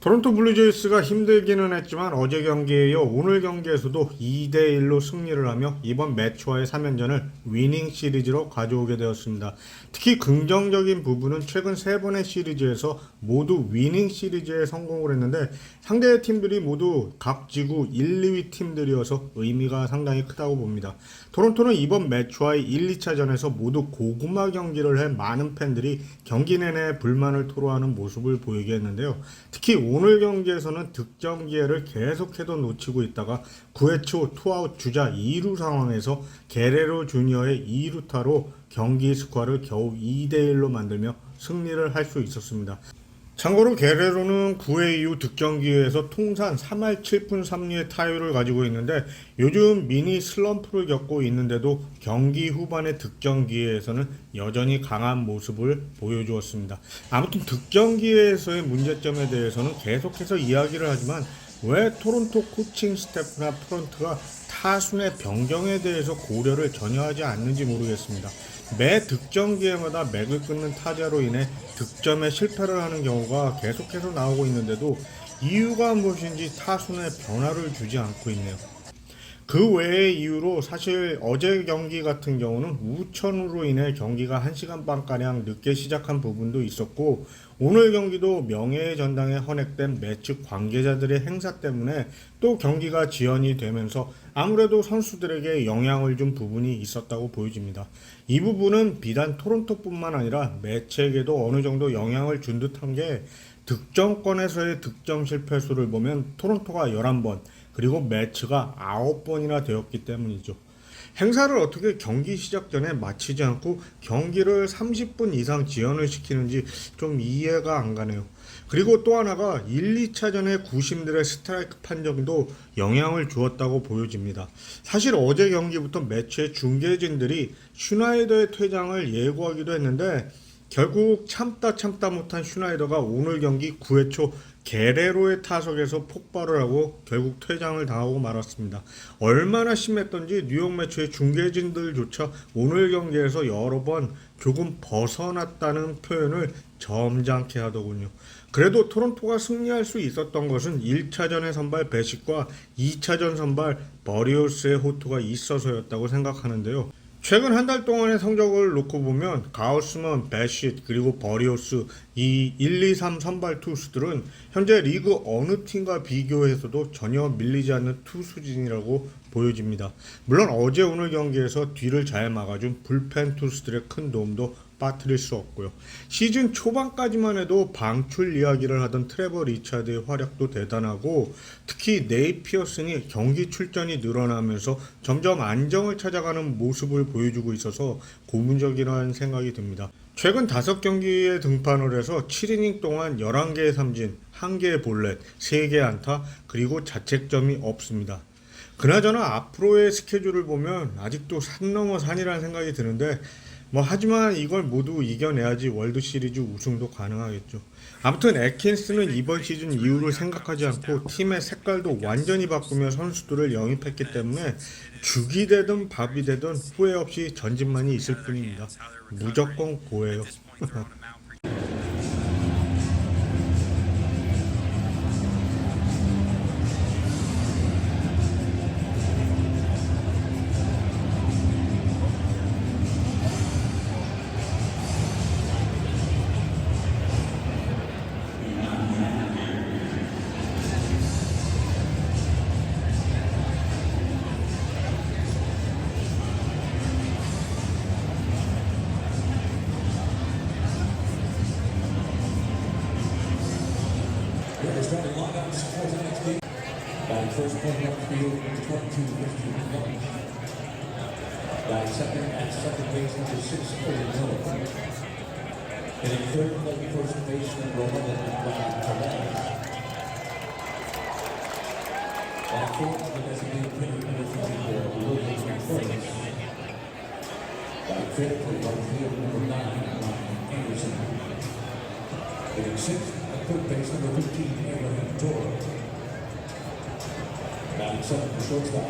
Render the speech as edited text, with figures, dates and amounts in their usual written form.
토론토 블루제이스가 힘들기는 했지만 어제 경기에 이어 오늘 경기에서도 2대1로 승리를 하며 이번 매치와의 3연전을 위닝 시리즈로 가져오게 되었습니다. 특히 긍정적인 부분은 최근 3번의 시리즈에서 모두 위닝 시리즈에 성공을 했는데 상대 팀들이 모두 각 지구 1, 2위 팀들이어서 의미가 상당히 크다고 봅니다. 토론토는 이번 매치와의 1, 2차전에서 모두 고구마 경기를 해 많은 팬들이 경기 내내 불만을 토로하는 모습을 보이게 했는데요. 특히 오늘 경기에서는 득점 기회를 계속해서 놓치고 있다가 9회 초 투아웃 주자 2루 상황에서 게레로 주니어의 2루타로 경기 스코어를 겨우 2대1로 만들며 승리를 할 수 있었습니다. 참고로 게레로는 9회 이후 득점 기회에서 통산 3할 7푼 3리의 타율을 가지고 있는데 요즘 미니 슬럼프를 겪고 있는데도 경기 후반의 득점 기회에서는 여전히 강한 모습을 보여주었습니다. 아무튼 득점 기회에서의 문제점에 대해서는 계속해서 이야기를 하지만 왜 토론토 코칭 스태프나 프런트가 타순의 변경에 대해서 고려를 전혀 하지 않는지 모르겠습니다. 매 득점 기회마다 맥을 끊는 타자로 인해 득점에 실패를 하는 경우가 계속해서 나오고 있는데도 이유가 무엇인지 타순에 변화를 주지 않고 있네요. 그 외의 이유로 사실 어제 경기 같은 경우는 우천으로 인해 경기가 1시간 반가량 늦게 시작한 부분도 있었고 오늘 경기도 명예의 전당에 헌액된 매치 관계자들의 행사 때문에 또 경기가 지연이 되면서 아무래도 선수들에게 영향을 준 부분이 있었다고 보여집니다. 이 부분은 비단 토론토뿐만 아니라 매치에게도 어느 정도 영향을 준 듯한 게 득점권에서의 득점 실패 수를 보면 토론토가 11번 그리고 매치가 9번이나 되었기 때문이죠. 행사를 어떻게 경기 시작 전에 마치지 않고 경기를 30분 이상 지연을 시키는지 좀 이해가 안 가네요. 그리고 또 하나가 1, 2차전의 구심들의 스트라이크 판정도 영향을 주었다고 보여집니다. 사실 어제 경기부터 매치의 중계진들이 슈나이더의 퇴장을 예고하기도 했는데 결국 참다 못한 슈나이더가 오늘 경기 9회 초 게레로의 타석에서 폭발을 하고 결국 퇴장을 당하고 말았습니다. 얼마나 심했던지 뉴욕 매치의 중계진들조차 오늘 경기에서 여러 번 조금 벗어났다는 표현을 점잖게 하더군요. 그래도 토론토가 승리할 수 있었던 것은 1차전의 선발 베식과 2차전 선발 버리오스의 호투가 있어서였다고 생각하는데요. 최근 한 달 동안의 성적을 놓고 보면 가우스먼, 베싯, 그리고 버리오스 이 1, 2, 3 선발 투수들은 현재 리그 어느 팀과 비교해서도 전혀 밀리지 않는 투수진이라고 보여집니다. 물론 어제 오늘 경기에서 뒤를 잘 막아준 불펜 투수들의 큰 도움도 빠뜨릴 수 없고요. 시즌 초반까지만 해도 방출 이야기를 하던 트레버 리차드의 활약도 대단하고 특히 네이 피어슨이 경기 출전이 늘어나면서 점점 안정을 찾아가는 모습을 보여주고 있어서 고무적이라는 생각이 듭니다. 최근 5경기에 등판을 해서 7이닝 동안 11개의 삼진, 1개의 볼넷, 3개의 안타, 그리고 자책점이 없습니다. 그나저나 앞으로의 스케줄을 보면 아직도 산 넘어 산이라는 생각이 드는데 하지만 이걸 모두 이겨내야지 월드시리즈 우승도 가능하겠죠. 아무튼 애킨스는 이번 시즌 이후를 생각하지 않고 팀의 색깔도 완전히 바꾸며 선수들을 영입했기 때문에 죽이 되든 밥이 되든 후회 없이 전진만이 있을 뿐입니다. 무조건 고해요. First point up field, 22-15. Got second at second base, number 6, Cody Miller. Hitting third plate, first baseman, Roman Perez. At fourth, the designated hitter, number 54, William Flores. Got fifth plate, right field, number 9, Ryan Anderson. Hitting sixth, at third base, number 15, Abraham Toro. 97 for shortstop.